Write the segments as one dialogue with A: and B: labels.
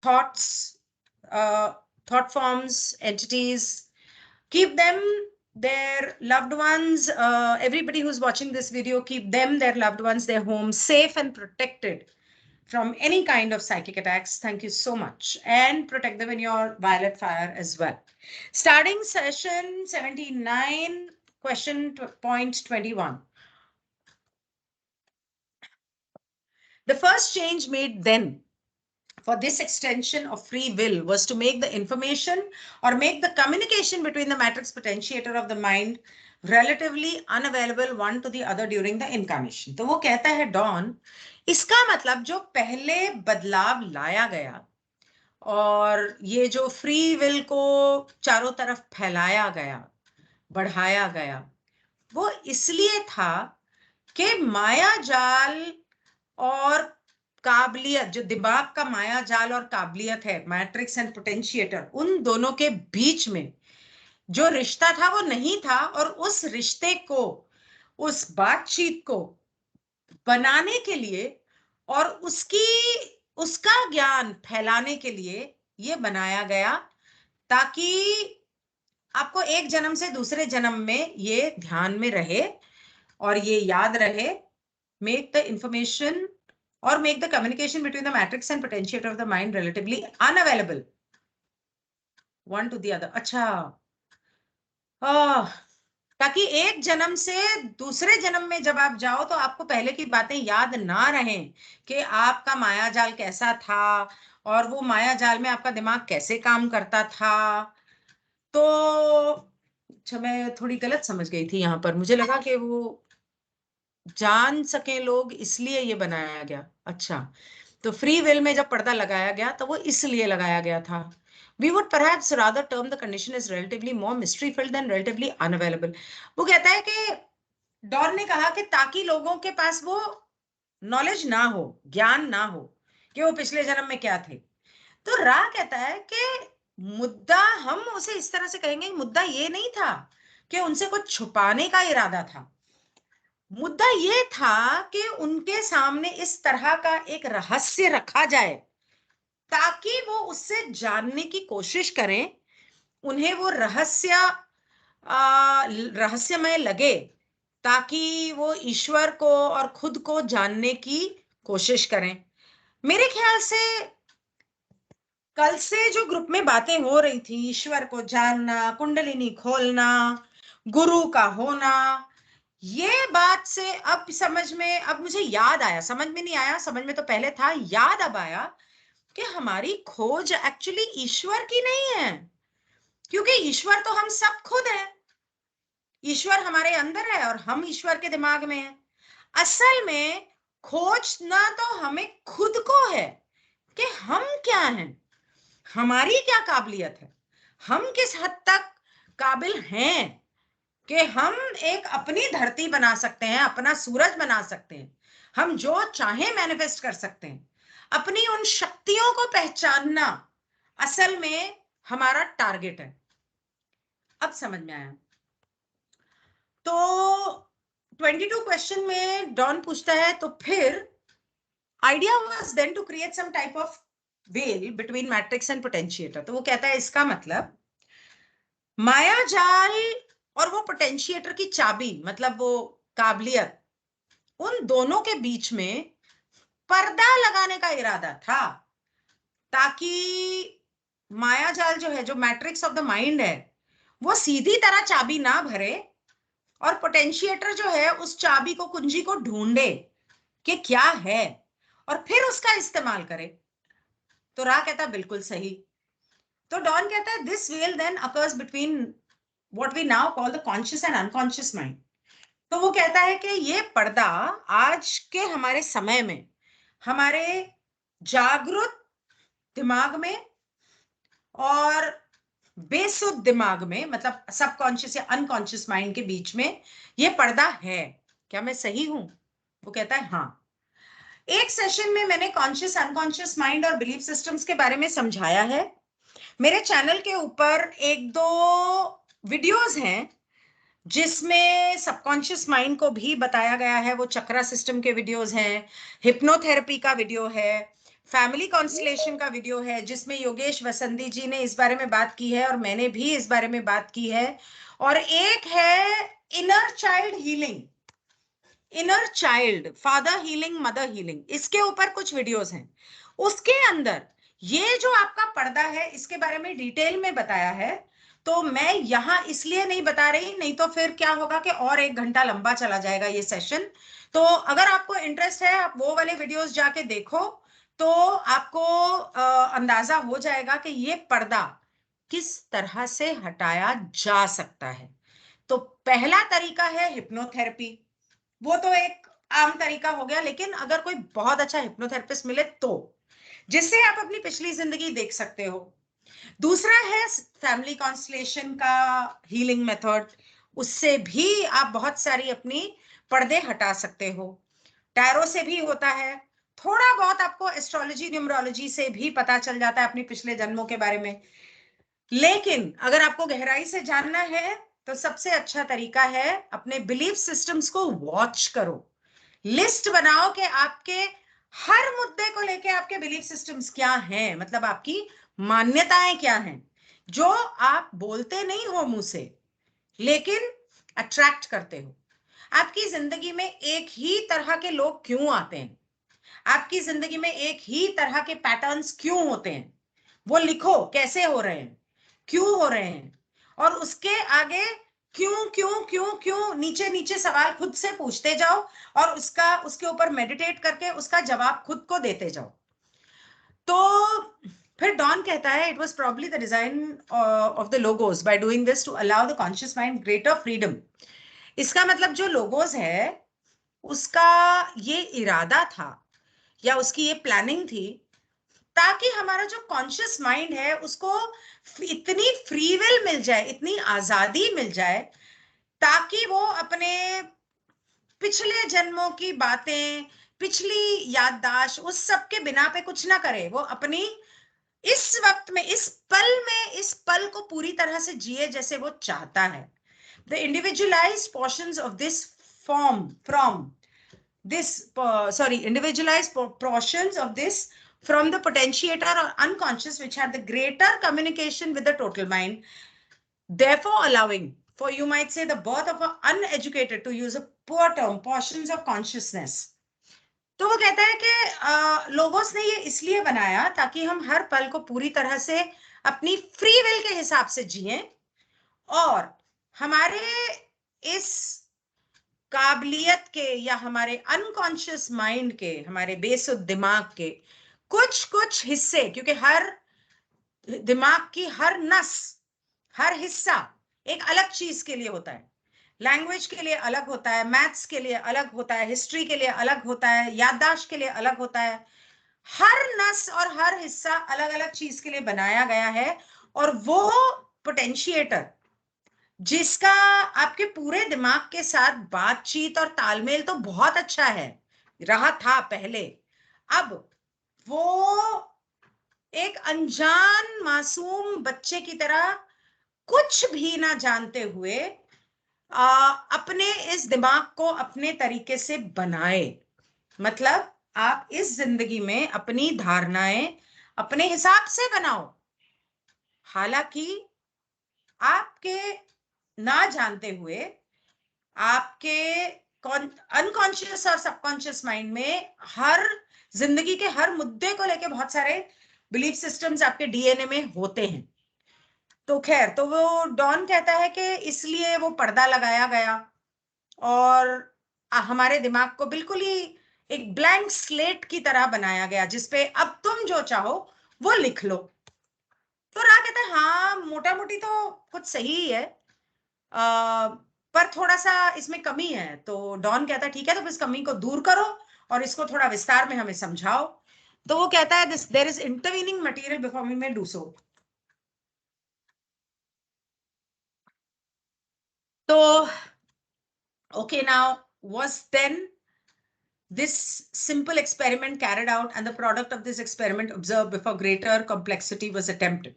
A: thoughts, thought forms, entities. Keep them, their loved ones, everybody who's watching this video, keep them, their loved ones, their home safe and protected from any kind of psychic attacks. Thank you so much. And protect them in your violet fire as well. Starting session 79, question point 21. The first change made then for this extension of free will was to make the information or make the communication between the matrix potentiator of the mind relatively unavailable one to the other during the incarnation. तो वो कहता है don, इसका मतलब जो पहले बदलाव लाया गया और ये जो फ्री विल को चारों तरफ फैलाया गया, बढ़ाया गया, वो इसलिए था कि माया जाल और काबिलियत, जो दिमाग का माया जाल और काबिलियत है, मैट्रिक्स एंड पोटेंशिएटर, उन दोनों के बीच में जो रिश्ता था वो नहीं था, और उस रिश्ते को, उस बातचीत को बनाने के लिए और उसका ज्ञान फैलाने के लिए ये बनाया गया, ताकि आपको एक जन्म से दूसरे जन्म में ये ध्यान में रहे और ये याद रहे. Make the information or make the communication between the matrix and potentiator of the mind relatively unavailable one to the other. अच्छा, ताकि एक जन्म से दूसरे जन्म में जब आप जाओ तो आपको पहले की बातें याद ना रहें कि आपका माया जाल कैसा था और वो माया जाल में आपका दिमाग कैसे काम करता था. तो अच्छा, मैं थोड़ी गलत समझ गई थी यहाँ पर. मुझे लगा कि वो जान सके लोग इसलिए ये बनाया गया. अच्छा, तो फ्री विल में जब पर्दा लगाया गया तो वो इसलिए लगाया गया था. We would perhaps rather term the condition as relatively more mystery filled than relatively unavailable. वो कहता है कि डॉन ने कहा कि ताकि लोगों के पास वो नॉलेज ना हो, ज्ञान ना हो कि वो पिछले जन्म में क्या थे. तो रा कहता है कि मुद्दा, हम उसे इस तरह से कहेंगे, मुद्दा ये नहीं था कि उनसे कुछ छुपाने का इरादा था. मुद्दा ये था कि उनके सामने इस तरह का एक रहस्य रखा जाए ताकि वो उससे जानने की कोशिश करें, उन्हें वो रहस्यमय लगे, ताकि वो ईश्वर को और खुद को जानने की कोशिश करें. मेरे ख्याल से कल से जो ग्रुप में बातें हो रही थी, ईश्वर को जानना, कुंडलिनी खोलना, गुरु का होना, ये बात से अब समझ में, अब मुझे याद आया, समझ में नहीं आया, समझ में तो पहले था, याद अब आया कि हमारी खोज एक्चुअली ईश्वर की नहीं है, क्योंकि ईश्वर तो हम सब खुद हैं. ईश्वर हमारे अंदर है और हम ईश्वर के दिमाग में हैं. असल में खोजना तो हमें खुद को है कि हम क्या हैं, हमारी क्या काबिलियत है, हम किस हद तक काबिल हैं कि हम एक अपनी धरती बना सकते हैं, अपना सूरज बना सकते हैं, हम जो चाहे मैनिफेस्ट कर सकते हैं. अपनी उन शक्तियों को पहचानना असल में हमारा टारगेट है. अब समझ में आया. तो 22 क्वेश्चन में डॉन पूछता है, तो फिर idea was then to create some type of well between matrix and potentiator. तो वो कहता है इसका मतलब माया जाल और वो पोटेंशिएटर की चाबी, मतलब वो काबिलियत, उन दोनों के बीच में पर्दा लगाने का इरादा था, ताकि माया जाल जो है, जो मैट्रिक्स ऑफ द माइंड है, वो सीधी तरह चाबी ना भरे और पोटेंशिएटर जो है उस चाबी को, कुंजी को ढूंढे कि क्या है और फिर उसका इस्तेमाल करे. तो रा कहता बिल्कुल सही. तो डॉन कहता है this well then occurs between what we now call the conscious and unconscious mind. तो वो कहता है कि ये पर्दा आज के हमारे समय में हमारे जागरूक दिमाग में और बेसुध दिमाग में, मतलब सबकॉन्शियस या अनकॉन्शियस माइंड के बीच में ये पर्दा है. क्या मैं सही हूं? वो कहता है हाँ. एक सेशन में मैंने कॉन्शियस, अनकॉन्शियस माइंड और बिलीफ सिस्टम्स के बारे में समझाया है. मेरे चैनल के ऊपर एक दो वीडियोस हैं जिसमें सबकॉन्शियस माइंड को भी बताया गया है। वो चक्रा सिस्टम के वीडियोस हैं, हिप्नोथेरेपी का वीडियो है, फैमिली कॉन्स्टलेशन का वीडियो है, जिसमें योगेश वसंती जी ने इस बारे में बात की है और मैंने भी इस बारे में बात की है। और एक है inner child healing, inner child, father healing, mother healing, इसके ऊपर कुछ वीडियोस हैं। उसके अंदर ये जो आपका पर्दा है इसके बारे में डिटेल में बताया है। तो मैं यहां इसलिए नहीं बता रही, नहीं तो फिर क्या होगा कि और 1 घंटा लंबा चला जाएगा ये सेशन। तो अगर आपको इंटरेस्ट है आप वो वाले वीडियोस जाके देखो, तो आपको अंदाजा हो जाएगा कि ये पर्दा किस तरह से हटाया जा सकता है। तो पहला तरीका है हिप्नोथेरेपी, वो तो एक आम तरीका हो गया, लेकिन अगर कोई बहुत अच्छा हिप्नोथेरेपिस्ट मिले तो जिससे आप अपनी पिछली जिंदगी देख सकते हो। दूसरा है फैमिली कॉन्स्टलेशन का हीलिंग मेथड, उससे भी आप बहुत सारी अपनी पर्दे हटा सकते हो। टैरो से भी होता है, थोड़ा बहुत आपको एस्ट्रोलॉजी न्यूमरोलॉजी से भी पता चल जाता है अपनी पिछले जन्मों के बारे में। लेकिन अगर आपको गहराई से जानना है तो सबसे अच्छा तरीका है अपने बिलीफ सिस्टम्स को वॉच करो, लिस्ट बनाओ कि आपके हर मुद्दे को लेके आपके बिलीफ सिस्टम्स क्या हैं, मतलब आपकी मान्यताएं क्या हैं, जो आप बोलते नहीं हो मुंह से लेकिन अट्रैक्ट करते हो। आपकी जिंदगी में एक ही तरह के लोग क्यों आते हैं, आपकी जिंदगी में एक ही तरह के पैटर्न्स क्यों होते हैं, वो लिखो, कैसे हो रहे हैं, क्यों हो रहे हैं, और उसके आगे क्यों क्यों क्यों क्यों नीचे नीचे सवाल खुद से पूछते जाओ और उसके ऊपर मेडिटेट करके उसका जवाब खुद को देते जाओ। तो फिर डॉन कहता है, it was probably the design of the logos by doing this to allow the conscious mind greater freedom. इसका मतलब जो लोगोस है उसका ये इरादा था या उसकी ये प्लानिंग थी ताकि हमारा जो कॉन्शियस माइंड है उसको इतनी फ्री विल मिल जाए, इतनी आजादी मिल जाए, ताकि वो अपने पिछले जन्मों की बातें, पिछली याददाश्त, उस सब के बिना पे कुछ ना करे। वो अपनी इस वक्त में, इस पल में, इस पल को पूरी तरह से जिए जैसे वो चाहता है। The individualised portions of this form from this sorry individualized portions of this from the potentiator or unconscious, which had the greater communication with the total mind, therefore allowing for, you might say, the birth of an uneducated, to use a poor term, portions of consciousness. तो वो कहता है कि logos ने ये इसलिए बनाया ताकि हम हर पल को पूरी तरह से अपनी फ्री विल के हिसाब से जिएं और हमारे इस काबिलियत के या हमारे अनकॉन्शियस माइंड के, हमारे बेसुध दिमाग के कुछ कुछ हिस्से, क्योंकि हर दिमाग की हर नस, हर हिस्सा एक अलग चीज के लिए होता है। लैंग्वेज के लिए अलग होता है, मैथ्स के लिए अलग होता है, हिस्ट्री के लिए अलग होता है, याददाश्त के लिए अलग होता है। हर नस और हर हिस्सा अलग अलग चीज के लिए बनाया गया है। और वो पोटेंशिएटर जिसका आपके पूरे दिमाग के साथ बातचीत और तालमेल तो बहुत अच्छा है, रहा था पहले, अब वो एक अनजान मासूम बच्चे की तरह कुछ भी ना जानते हुए अपने इस दिमाग को अपने तरीके से बनाए। मतलब आप इस जिंदगी में अपनी धारणाएं अपने हिसाब से बनाओ, हालांकि आपके ना जानते हुए आपके अनकॉन्शियस और सबकॉन्शियस माइंड में हर जिंदगी के हर मुद्दे को लेके बहुत सारे बिलीफ सिस्टम्स आपके डीएनए में होते हैं। तो खैर, तो वो डॉन कहता है कि इसलिए वो पर्दा लगाया गया और हमारे दिमाग को बिल्कुल ही एक ब्लैंक स्लेट की तरह बनाया गया जिसपे अब तुम जो चाहो वो लिख लो। तो रा कहता है हाँ, मोटा मोटी तो कुछ सही ही है, पर थोड़ा सा इसमें कमी है। तो डॉन कहता है ठीक है, तो इस कमी को दूर करो और इसको थोड़ा विस्तार में हमें समझाओ। तो वो कहता है this there is intervening material before we may do so. तो okay, now was then this simple experiment carried out and the product of this experiment observed before greater complexity was attempted.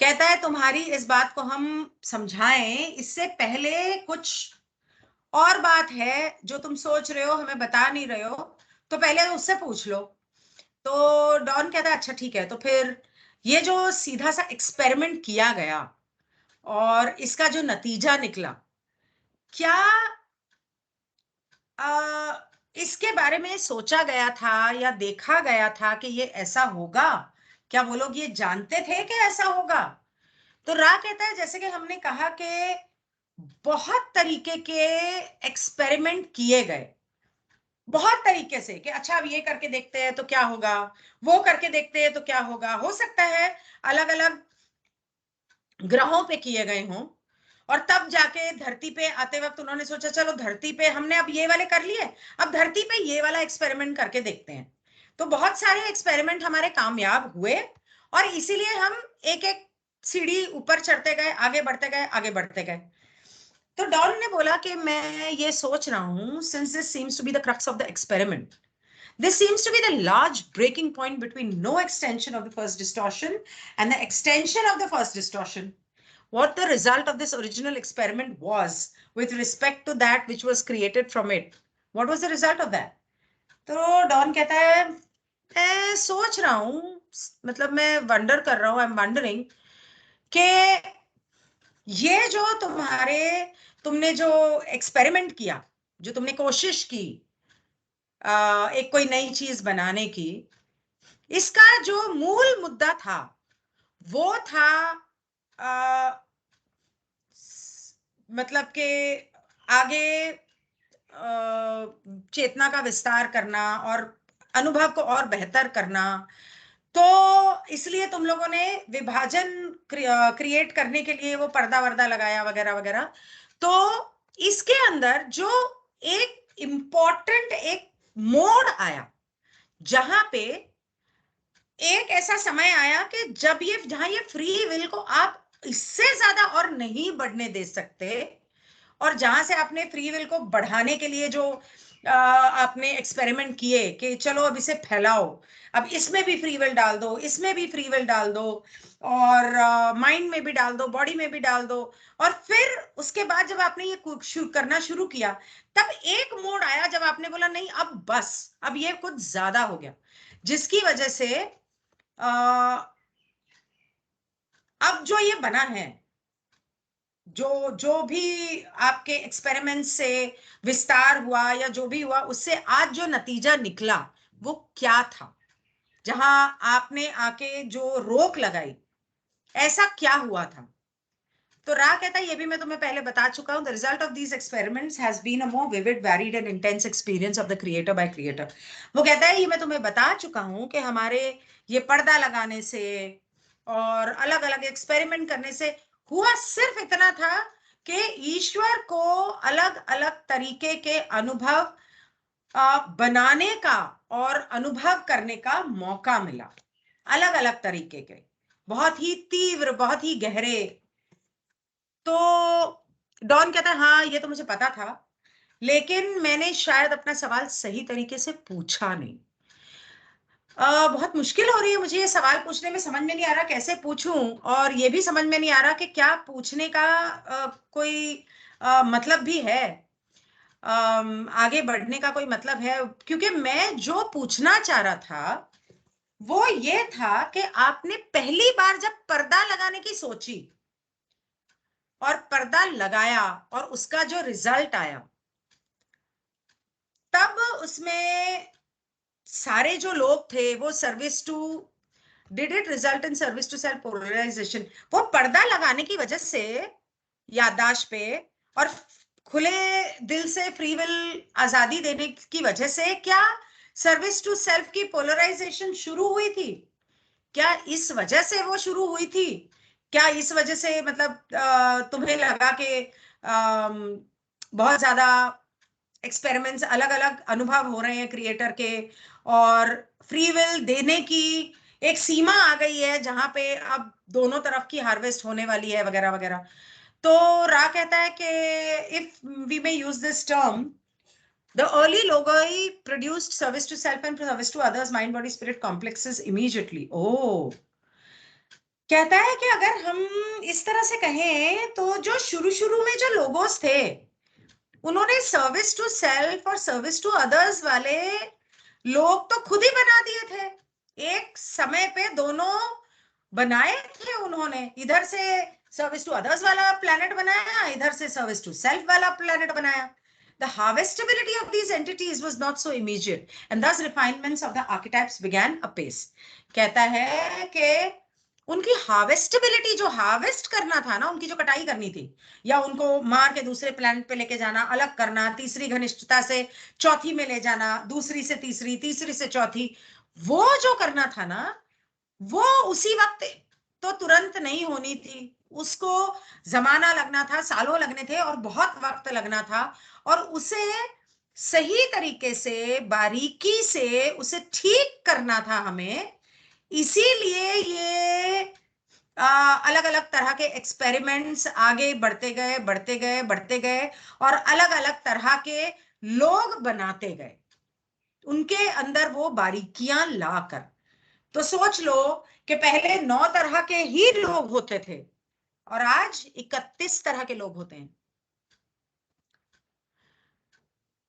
A: कहता है तुम्हारी इस बात को हम समझाएं, इससे पहले कुछ और बात है जो तुम सोच रहे हो हमें बता नहीं रहे हो, तो पहले उससे पूछ लो। तो डॉन कहता है अच्छा ठीक है। तो फिर ये जो सीधा सा एक्सपेरिमेंट किया गया और इसका जो नतीजा निकला, क्या इसके बारे में सोचा गया था या देखा गया था कि ये ऐसा होगा? क्या वो लोग ये जानते थे कि ऐसा होगा? तो रा कहता है जैसे कि हमने कहा कि बहुत तरीके के एक्सपेरिमेंट किए गए, बहुत तरीके से, कि अच्छा अब ये करके देखते हैं तो क्या होगा, वो करके देखते हैं तो क्या होगा। हो सकता है अलग अलग ग्रहों पे किए गए हों, और तब जाके धरती पे आते वक्त उन्होंने सोचा चलो धरती पे हमने अब ये वाले कर लिए, अब धरती पे ये वाला एक्सपेरिमेंट करके देखते हैं। तो बहुत सारे एक्सपेरिमेंट हमारे कामयाब हुए, और इसीलिए हम एक एक सीढ़ी ऊपर चढ़ते गए, आगे बढ़ते गए, आगे बढ़ते गए। तो डॉन ने बोला कि मैं ये सोच रहा हूं, since this seems to be the crux of the experiment, this seems to be the large breaking point between no extension of the first distortion and the extension of the first distortion. What the result of this original experiment was with respect to that which was created from it. What was the result of that? तो Don कहता है मैं सोच रहा हूँ, मतलब मैं wonder कर रहा हूँ, आई एम वंडरिंग कि ये जो तुमने जो एक्सपेरिमेंट किया, जो तुमने कोशिश की एक कोई नई चीज बनाने की, इसका जो मूल मुद्दा था वो था आ, मतलब कि आगे चेतना का विस्तार करना और अनुभव को और बेहतर करना। तो इसलिए तुम लोगों ने विभाजन क्रिएट करने के लिए वो पर्दा वर्दा लगाया वगैरह वगैरह। तो इसके अंदर जो एक इम्पॉर्टेंट एक मोड़ आया, जहां पे एक ऐसा समय आया कि जब ये जहां ये फ्री विल को आप इससे ज्यादा और नहीं बढ़ने दे सकते, और जहां से आपने फ्री विल को बढ़ाने के लिए जो आपने एक्सपेरिमेंट किए कि चलो अब इसे फैलाओ, अब इसमें भी फ्री विल डाल दो, इसमें भी फ्री विल डाल दो, और माइंड में भी डाल दो, बॉडी में भी डाल दो। और फिर उसके बाद जब आपने ये करना शुरू किया, तब एक मोड़ आया जब आपने बोला नहीं अब बस, अब ये कुछ ज्यादा हो गया, जिसकी वजह से अब जो ये बना है, जो जो भी आपके एक्सपेरिमेंट से विस्तार हुआ या जो भी हुआ, उससे आज जो नतीजा निकला वो क्या था, जहां आपने आके जो रोक लगाई, ऐसा क्या हुआ था? तो रा कहता है ये भी मैं तुम्हें पहले बता चुका हूं। The result of these experiments has been a more vivid, varied and intense experience of the creator by creator. वो कहता है ये मैं तुम्हें बता चुका हूं कि हमारे ये पर्दा लगाने से और अलग अलग एक्सपेरिमेंट करने से हुआ सिर्फ इतना था कि ईश्वर को अलग अलग तरीके के अनुभव बनाने का और अनुभव करने का मौका मिला, अलग अलग तरीके के, बहुत ही तीव्र, बहुत ही गहरे। तो डॉन कहता है हाँ ये तो मुझे पता था, लेकिन मैंने शायद अपना सवाल सही तरीके से पूछा नहीं। बहुत मुश्किल हो रही है मुझे ये सवाल पूछने में, समझ में नहीं आ रहा कैसे पूछूं, और ये भी समझ में नहीं आ रहा कि क्या पूछने का कोई मतलब भी है, आगे बढ़ने का कोई मतलब है। क्योंकि मैं जो पूछना चाह रहा था वो ये था कि आपने पहली बार जब पर्दा लगाने की सोची और पर्दा लगाया और उसका जो रिजल्ट आया, तब उसमें सारे जो लोग थे वो service to, did it result in service to self polarisation? वो पर्दा लगाने की वजह से याददाश्त पे और खुले दिल से फ्री विल आजादी देने की वजह से क्या सर्विस टू सेल्फ की पोलराइजेशन शुरू हुई थी? क्या इस वजह से वो शुरू हुई थी? क्या इस वजह से मतलब तुम्हें लगा कि बहुत ज्यादा एक्सपेरिमेंट्स, अलग अलग अनुभव हो रहे हैं क्रिएटर के, और फ्री विल देने की एक सीमा आ गई है जहां पे अब दोनों तरफ की हार्वेस्ट होने वाली है वगैरह वगैरह? तो रा कहता है कि if we may use this term, the early logoi produced service to self and service to others, mind body spirit complexes immediately. Oh, कहता है कि अगर हम इस तरह से कहें तो जो शुरू शुरू में जो लोगोस थे उन्होंने सर्विस टू सेल्फ और सर्विस टू अदर्स वाले लोग तो खुद ही बना दिए थे। एक समय पे दोनों बनाए थे उन्होंने, इधर से सर्विस टू अदर्स वाला प्लैनेट बनाया, इधर से सर्विस टू सेल्फ वाला प्लैनेट बनाया। The harvestability of these entities was not so immediate, and thus refinements of the archetypes began apace. कहता है कि उनकी हार्वेस्टेबिलिटी, जो हार्वेस्ट करना था ना, उनकी जो कटाई करनी थी, या उनको मार के दूसरे प्लैनेट पे लेके जाना, अलग करना, तीसरी घनिष्ठता से चौथी में ले जाना, दूसरी से तीसरी, तीसरी से चौथी, वो जो करना था ना, वो उसी वक्त तो तुरंत नहीं होनी थी। उसको जमाना लगना था, सालों लगने थे और बहुत वक्त लगना था, और उसे सही तरीके से बारीकी से उसे ठीक करना था हमें। इसीलिए ये अलग अलग तरह के एक्सपेरिमेंट्स आगे बढ़ते गए, बढ़ते गए, बढ़ते गए, और अलग अलग तरह के लोग बनाते गए उनके अंदर वो बारीकियां लाकर। तो सोच लो कि पहले 9 तरह के ही लोग होते थे और आज 31 तरह के लोग होते हैं।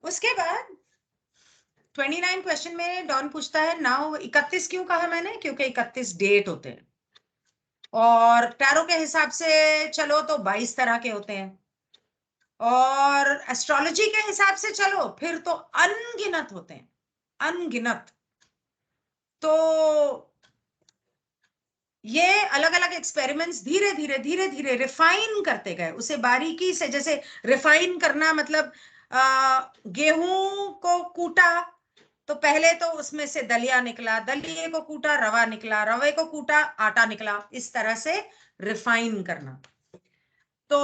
A: उसके बाद 29 क्वेश्चन में डॉन पूछता है, नाउ 31 क्यों कहा मैंने, क्योंकि 31 डेट होते हैं, और टैरो के हिसाब से चलो तो 22 तरह के होते हैं, और एस्ट्रोलॉजी के हिसाब से चलो फिर तो अनगिनत होते हैं, अनगिनत। तो ये अलग अलग एक्सपेरिमेंट्स धीरे धीरे धीरे धीरे रिफाइन करते गए उसे बारीकी से। जैसे रिफाइन करना मतलब गेहूं को कूटा तो पहले तो उसमें से दलिया निकला, दलिये को कूटा रवा निकला, रवे को कूटा आटा निकला, इस तरह से रिफाइन करना। तो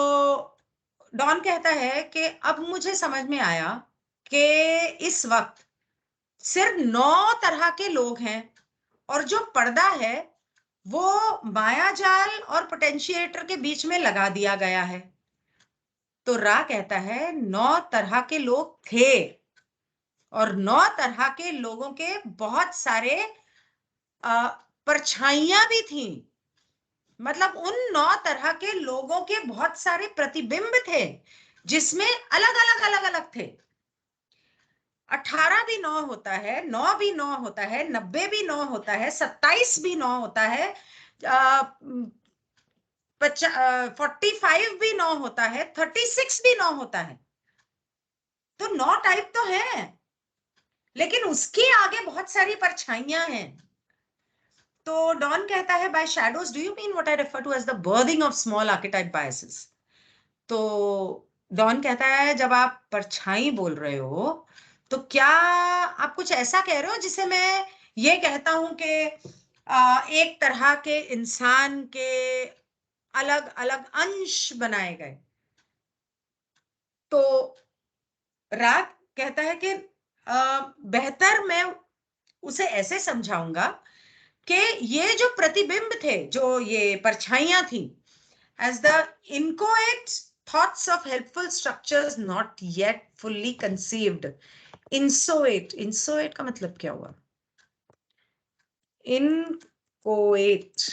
A: डॉन कहता है कि अब मुझे समझ में आया कि इस वक्त सिर्फ 9 तरह के लोग हैं, और जो पर्दा है वो मायाजाल और पोटेंशिएटर के बीच में लगा दिया गया है। तो रा कहता है 9 तरह के लोग थे, और 9 तरह के लोगों के बहुत सारे परछाइयां भी थी। मतलब उन 9 तरह के लोगों के बहुत सारे प्रतिबिंब थे जिसमें अलग अलग अलग अलग थे। 18 भी 9 होता है, 9 भी 9 होता है, 90 भी 9 होता है, 27 भी 9 होता है, 45 भी 9 होता है, 36 भी 9 होता है। तो 9 टाइप तो है, लेकिन उसके आगे बहुत सारी परछाइयां हैं। तो डॉन कहता है, by shadows do you mean what I refer to as the birthing of small archetype biases. तो डॉन कहता है, जब आप परछाई बोल रहे हो तो क्या आप कुछ ऐसा कह रहे हो जिसे मैं ये कहता हूं कि एक तरह के इंसान के अलग अलग अंश बनाए गए। तो राग कहता है कि बेहतर मैं उसे ऐसे समझाऊंगा कि ये जो प्रतिबिंब थे, जो ये परछाइयां थी, as the inchoate thoughts of helpful structures not yet fully conceived. Inchoate, inchoate का मतलब क्या हुआ? Inchoate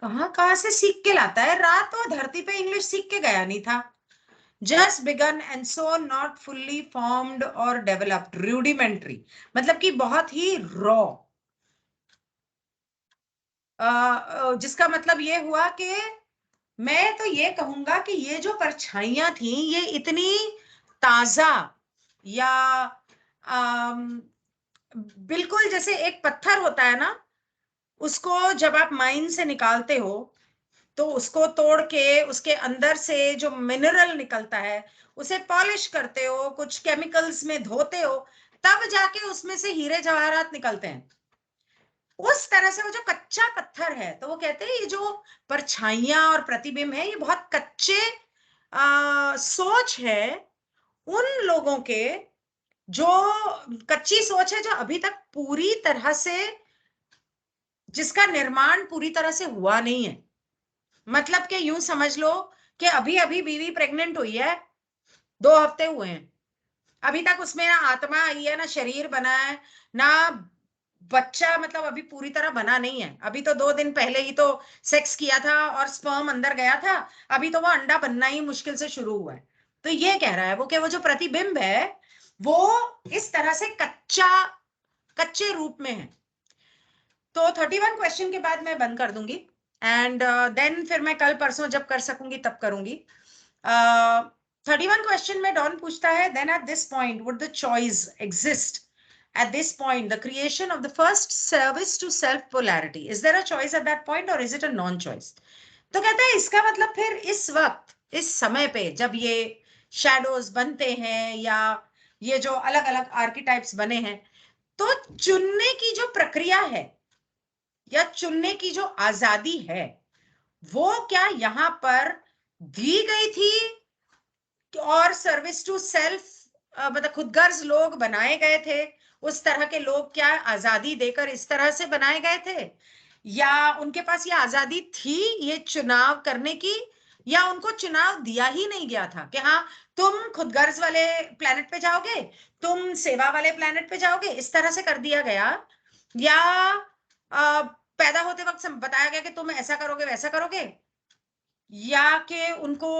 A: कहाँ से सीख के लाता है? रात तो धरती पे इंग्लिश सीख के गया नहीं था। Just begun and so not fully formed or developed, rudimentary, मतलब कि बहुत ही रॉ। जिसका मतलब ये हुआ कि मैं तो ये कहूंगा कि ये जो परछाइयां थी ये इतनी ताजा, या बिल्कुल जैसे एक पत्थर होता है ना, उसको जब आप माइन से निकालते हो तो उसको तोड़ के उसके अंदर से जो मिनरल निकलता है उसे पॉलिश करते हो, कुछ केमिकल्स में धोते हो, तब जाके उसमें से हीरे जवाहरात निकलते हैं। उस तरह से वो जो कच्चा पत्थर है, तो वो कहते हैं ये जो परछाइयां और प्रतिबिंब है ये बहुत कच्चे सोच है उन लोगों के, जो कच्ची सोच है, जो अभी तक पूरी तरह से, जिसका निर्माण पूरी तरह से हुआ नहीं है। मतलब कि यूं समझ लो कि अभी अभी बीवी प्रेग्नेंट हुई है, 2 हफ्ते हुए हैं, अभी तक उसमें ना आत्मा आई है, ना शरीर बना है, ना बच्चा मतलब अभी पूरी तरह बना नहीं है, अभी तो 2 दिन पहले ही तो सेक्स किया था और स्पर्म अंदर गया था, अभी तो वो अंडा बनना ही मुश्किल से शुरू हुआ है। तो ये कह रहा है वो कि वो जो प्रतिबिंब है वो इस तरह से कच्चे रूप में है। तो 31 क्वेश्चन के बाद मैं बंद कर दूंगी एंड देन फिर मैं कल परसों जब कर सकूंगी तब करूंगी। 31 क्वेश्चन में डॉन पूछता है, then at this point would the choice exist at this point the creation of the first service to self polarity, is there a choice at that point or is it a non choice? तो कहता है इसका मतलब फिर इस वक्त इस समय पे जब ये शैडोज बनते हैं या ये जो अलग अलग आर्किटाइप्स बने हैं, तो चुनने की जो प्रक्रिया है या चुनने की जो आजादी है वो क्या यहां पर दी गई थी और सर्विस टू सेल्फ मतलब खुदगर्ज लोग बनाए गए थे, उस तरह के लोग क्या आजादी देकर इस तरह से बनाए गए थे, या उनके पास ये आजादी थी ये चुनाव करने की, या उनको चुनाव दिया ही नहीं गया था कि हाँ तुम खुदगर्ज वाले प्लेनेट पे जाओगे, तुम सेवा वाले प्लेनेट पे जाओगे, इस तरह से कर दिया गया, या पैदा होते वक्त बताया गया कि तुम ऐसा करोगे वैसा करोगे, या कि उनको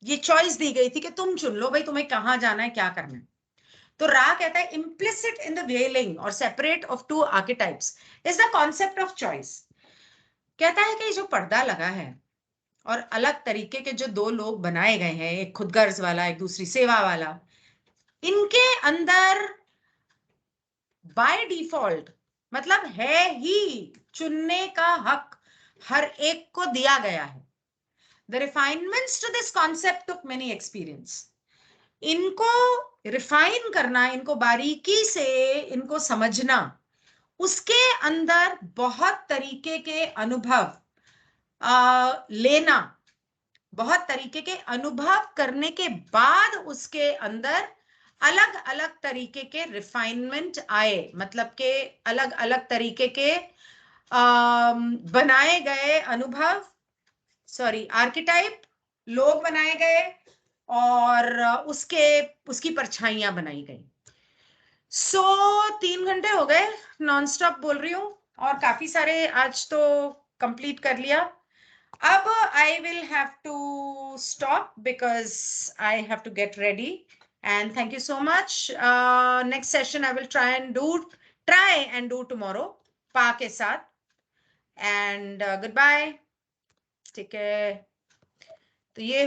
A: ये चॉइस दी गई थी कि तुम चुन लो भाई तुम्हें कहां जाना है क्या करना है। तो रा कहता है implicit in the veiling or separate of two archetypes is the concept of choice। कहता है कि जो पर्दा लगा है और अलग तरीके के जो दो लोग बनाए गए हैं, एक खुदगर्ज वाला एक दूसरी सेवा वाला, इनके अंदर बाय डिफॉल्ट मतलब है ही चुनने का हक हर एक को दिया गया है। The refinements to this concept took many experience। इनको रिफाइन करना, इनको बारीकी से इनको समझना, उसके अंदर बहुत तरीके के अनुभव लेना, बहुत तरीके के अनुभव करने के बाद उसके अंदर अलग अलग तरीके के रिफाइनमेंट आए, मतलब के अलग अलग तरीके के बनाए गए अनुभव, सॉरी आर्किटाइप लोग बनाए गए और उसकी परछाइयां बनाई गई। 3 घंटे हो गए नॉन स्टॉप बोल रही हूँ और काफी सारे आज तो कंप्लीट कर लिया। अब I will have to stop because I have to get ready and thank you so much. Next session I will try and do tomorrow पा के साथ एंड गुड बाय, ठीक है। तो ये